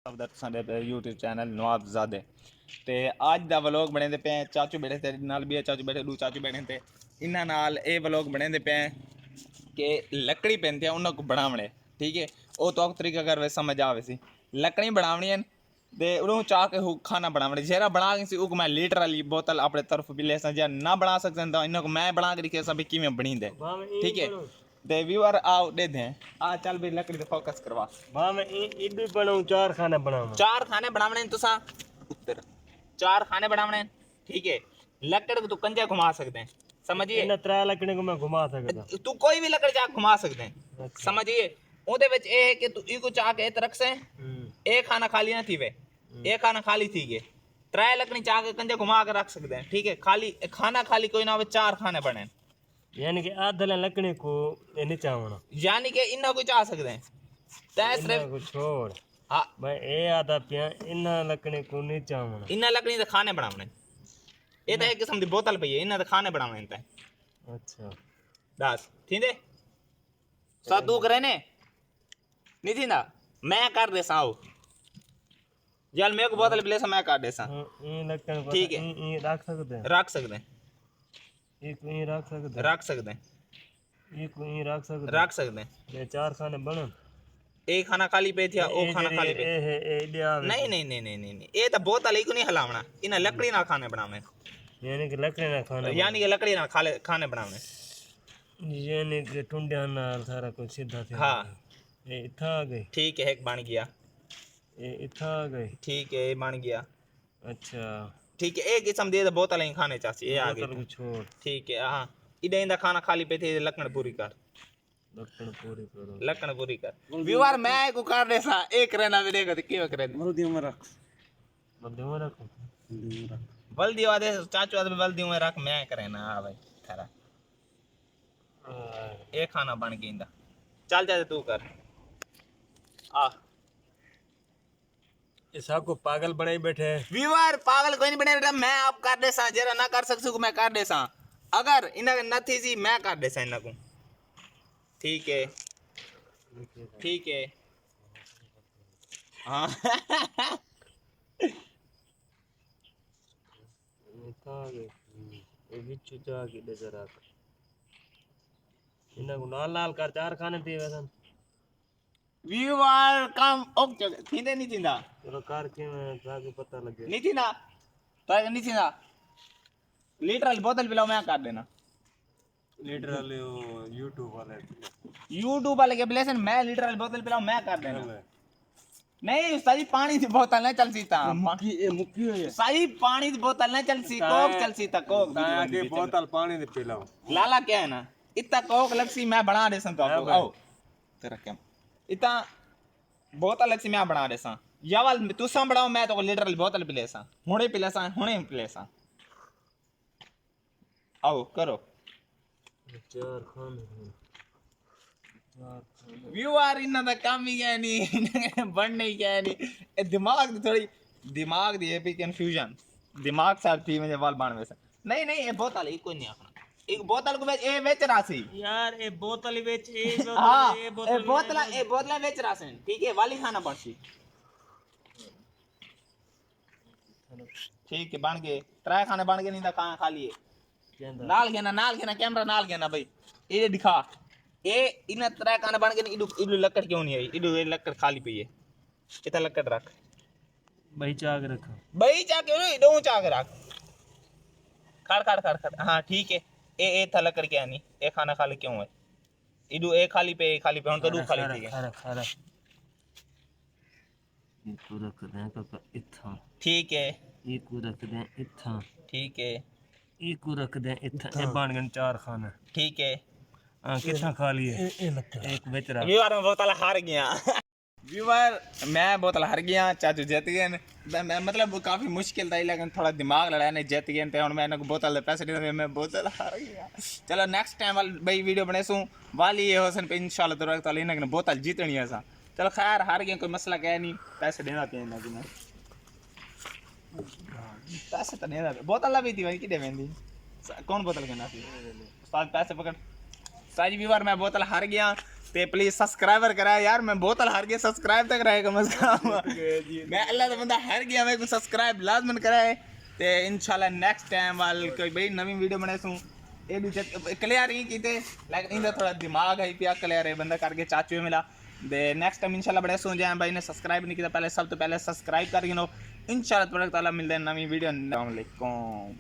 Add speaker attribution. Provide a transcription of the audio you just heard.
Speaker 1: YouTube channel नवाबजादे ते अज दा vlog बने दे पे चाचू बैठे ते नाल भी चाचू बैठे दो चाचू बैठे ते इन्हां नाल ए व्लॉग बने दे पे कि लकड़ी पैंती है उन्हां को बनावणे ठीक है ओ तो तरीका कर वे समझ आवे सी लकड़ी बनावणी है ते उन्हों चाह के खाना बनावणे जेरा बना सी उक मैं लीटर वाली बोतल अपने तरफ भी ले जे ना बना सकते तो इन्हां को मैं बना के दिखे सब किवें बनी दे ठीक है ते व्यूअर आओ दे दे आ चल भी लकड़ी ते फोकस करवा
Speaker 2: हां मैं इडू बनाऊं चार खाने
Speaker 1: बनावणे तुसा उत्तर चार खाने बनावणे ठीक है लकड़ को तू कंजे घुमा सकते हैं समझिए
Speaker 2: इन त्रै लकड़ी को मैं घुमा सकदा
Speaker 1: तू कोई भी लकड़ चाह घुमा सकते हैं समझिए ओदे विच ए है कि तू इको चाह के रख से एक खाना खाली ना थी वे एक खाना खाली थी के त्रै लकड़ी चाह के कंजे घुमा के रख सकते हैं ठीक है खाली खाना खाली कोई ना हो चार खाने बने
Speaker 2: यानी कि आधे लकड़ी को नीचे आना
Speaker 1: यानी कि इन्ना कोई चाह सकते हैं तै सिर्फ
Speaker 2: को छोड़
Speaker 1: हां
Speaker 2: भाई ए आधा पिया इन लकड़ी को नीचे आना
Speaker 1: इन्ना लकड़ी दे खाने बनावणे ये तो एक किस्म दी बोतल पई है इन्ना दे खाने बनावणे ते
Speaker 2: अच्छा
Speaker 1: दस थींदे सादू करे ने नहीं थींदा मैं कर दे साओ जल मेरे को बोतल प्लेस मैं कर दे सा ठीक है
Speaker 2: रख सकते हैं
Speaker 1: रख सकते हैं
Speaker 2: एक ही रख सकते हैं
Speaker 1: रख सकते हैं
Speaker 2: एक ही रख सकते
Speaker 1: हैं
Speaker 2: ये चार खाने बने
Speaker 1: एक खाना खाली पे थी ओ खाना खाली पे नहीं नहीं नहीं नहीं नहीं ये तो बोतल ही को नहीं हलावना इना लकड़ी ना खाने बनावे
Speaker 2: यानी कि लकड़ी ना खाने
Speaker 1: यानी कि लकड़ी ना खाने बनावे
Speaker 2: यानी कि टुंडिया नाल सारा कुछ सीधा थे
Speaker 1: हां
Speaker 2: ये इथा आ गई
Speaker 1: ठीक है एक बन गया
Speaker 2: ये इथा आ गई
Speaker 1: ठीक है ये बन गया
Speaker 2: अच्छा
Speaker 1: ठीक है एक किस्म दे बोतल ही खाने चाची ये आ गई
Speaker 2: छोड़
Speaker 1: ठीक है हां इडे इंदा खाना खाली पे थे लकड़ पूरी कर लकड़ पूरी कर व्यूअर मैं को कर दे सा एक रहना वीडियो का के करे
Speaker 2: मल्दी में रख
Speaker 1: बल्दी वादे चाचू वादे बल्दी में रख मैं करे ना हां भाई थारा एक खाना बन गया इंदा चल जा तू कर आ
Speaker 2: इसा को पागल बनाई बैठे
Speaker 1: व्यूअर पागल कोई नहीं बने बेटा मैं आप कर दे सा जरा ना कर सकसू मैं कर दे सा अगर इना नथी जी मैं कर दे सा इना को ठीक है हाँ
Speaker 2: लाल कर चार खाने थी वैसे
Speaker 1: व्यूअर काम ओके थींदे नहीं थींदा
Speaker 2: चलो कार के ताकि पता लगे
Speaker 1: नहीं थींदा तो नहीं थींदा लीटर वाली बोतल पिलाओ मैं कर देना
Speaker 2: लीटर वाले
Speaker 1: YouTube वाले के ब्लेसन मैं लीटर वाली बोतल पिलाऊं मैं कर देना नहीं सही पानी की बोतल नहीं चल सीता
Speaker 2: मुक्की है
Speaker 1: सही पानी की बोतल नहीं चल सी कोक चल सीता कोक
Speaker 2: की बोतल पानी दे पिलाओ
Speaker 1: लाला क्या है ना इतना कोक लक्सी मैं बना दे सन तो आपको आओ तेरा क्या इतना बोतल लक्सी मैं बना दे सा यावल तू सम बनाओ मैं तो लीटर वाली बोतल पिले सा हुणे पिले सा आओ करो
Speaker 2: चार खाने
Speaker 1: व्यूअर इन्ना दा काम ही है नहीं बनने ही क्या नहीं दिमाग दी थोड़ी दिमाग दी एपी कंफ्यूजन दिमाग साथ थी मुझे वाल बाण वैसा नहीं ये बोतल ही कोई नहीं आखना एक बोतल को ए बेच रासी
Speaker 2: यार ए बोतल बेच ए
Speaker 1: हां ए बोतल बेच रासी ठीक है वाली खाना पड़सी ठीक है बन गए त्रै खाने बन गए नहीं ता कहां खाली है नाल घेना कैमरा नाल घेना भाई ये दिखा ए इन त्रै खाने बन गए इडू लकड़ क्यों नहीं आई इडू लकड़ खाली पई है इतना लकड़ रख
Speaker 2: भाई चाक रख
Speaker 1: भाई चाक इडू चाक रख खड़ हां ठीक है ए था लकड़ क्या नहीं ए खाना खाली क्यों है इडू ए खाली पे हुन तो दू खाली थी
Speaker 2: खड़ा ये को रख दे का इथा ठीक है ये को रख दे इथा
Speaker 1: ठीक है
Speaker 2: ये को रख दे इथा ए बन गए चार खाना
Speaker 1: ठीक है
Speaker 2: कितना खा लिए एक बेच रहा
Speaker 1: व्यूअर मैं बोतल हार गया व्यूअर मैं बोतल हार गया चाचू जीत गए मैं मतलब काफी मुश्किल था लेकिन थोड़ा दिमाग लड़ाया ने जीत गए थे हुन मैंने बोतल दे पैसे दे मैं बोतल हार गया चलो नेक्स्ट टाइम वाली भाई वीडियो बनेसू वाली ये होसन पे इंशाल्लाह तबारक तआला इन्हें बोतल जीतनी है सा चलो खैर हार गए कोई मसला क्या नहीं पैसे देना चाहिए ना कि पैसे तो नहीं बोतल भी थी भाई कि देवेंदी कौन बोतल कहना थी उस्ताद पैसे पकड़ सारी व्यूअर मैं बोतल हार गया ते प्लीज सब्सक्राइबर कराया यार, मैं बोतल हार गया, सब्सक्राइब तक कराए कम से कम। मैं अल्लाह दा बंदा हार गया, मेरे को सब्सक्राइब लाजमन कराए। ते इंशाल्लाह नेक्स्ट टाइम वाल कोई बड़ी नवी वीडियो बने सूं। ये भी क्लियर ही कीते, लेकिन इंदा थोड़ा दिमाग है पिया क्लियर है बंदा करके चाचू मिला। दे नेक्स्ट टाइम इंशाल्लाह बड़े सो जाए भाई ने सब्सक्राइब नहीं किया पहले, सब तो पहले सब्सक्राइब कर गिनो। इंशाल्लाह तबारक तआला मिलते हैं नवी वीडियो। अस्सलाम वालेकुम।